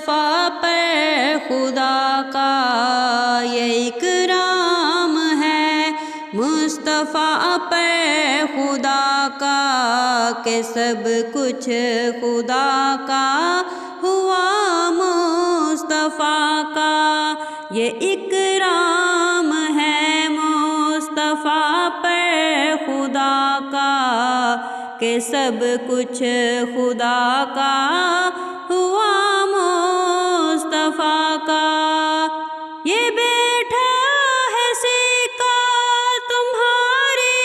مصطفیٰ پر خدا کا یہ اکرام ہے، مصطفیٰ پر خدا کا کہ سب کچھ خدا کا ہوا مصطفیٰ کا یہ اکرام ہے، مصطفیٰ پر خدا کا کہ سب کچھ خدا کا ہوا مصطفیٰ کا۔ یہ بیٹھا ہے سکہ تمہاری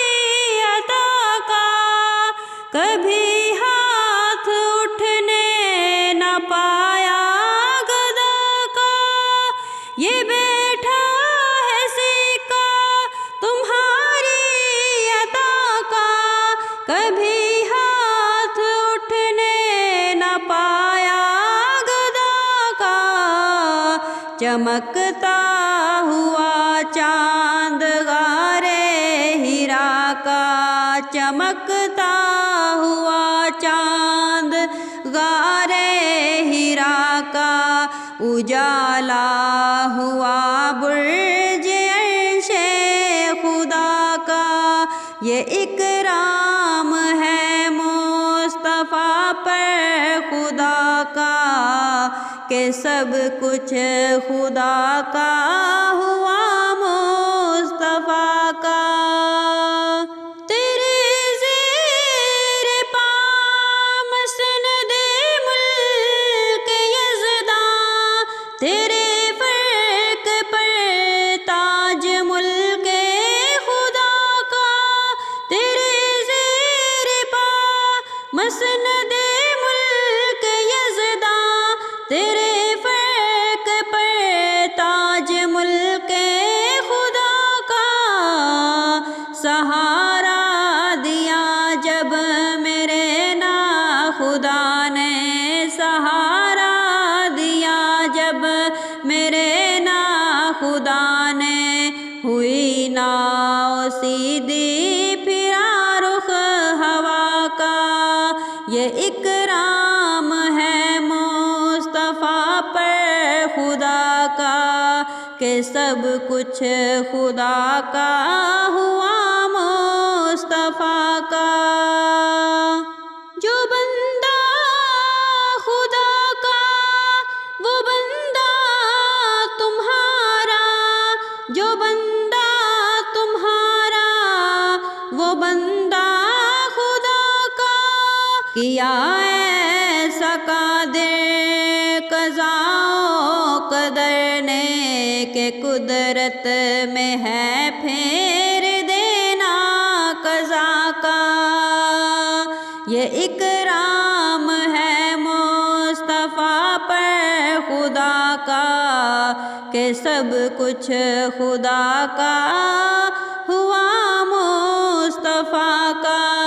عطا کا، کبھی ہاتھ اٹھنے نہ پایا گدا کا۔ یہ بیٹھا ہے سکہ تمہاری عطا کا، کبھی ہاتھ اٹھنے نہ پایا گدا کا۔ چمکتا ہوا چاند غار حرا کا، چمکتا ہوا چاند غار حرا کا، اجالا ہوا برج عرش خدا کا یہ اکرام ہے، مصطفیٰ پر خدا کا کہ سب کچھ خدا کا ہوا مصطفیٰ کا۔ تیرے زیر پاں مسند ملک یزداں، تیرے فرق پر تاج ملک خدا کا۔ تیرے زیر پاں مسند ملک یزداں، تیرے فرق پر تاج ملک خدا کا۔ سہارا دیا جب میرے ناخدا نے، سہارا دیا جب میرے ناخدا نے، ہوئی ناؤ سیدھی پھرا رخ ہوا کا یہ اکرام ہے، مصطفیٰ پر خدا کا کہ سب کچھ خدا کا ہوا مصطفیٰ کا۔ جو بندہ خدا کا وہ بندہ تمہارا، جو بندہ تمہارا وہ بندہ خدا کا۔ کیا ایسا قادر قضا و قدر نے کہ قدرت میں ہے پھیر دینا قضا کا یہ اکرام ہے، مصطفیٰ پر خدا کا کہ سب کچھ خدا کا ہوا مصطفیٰ کا۔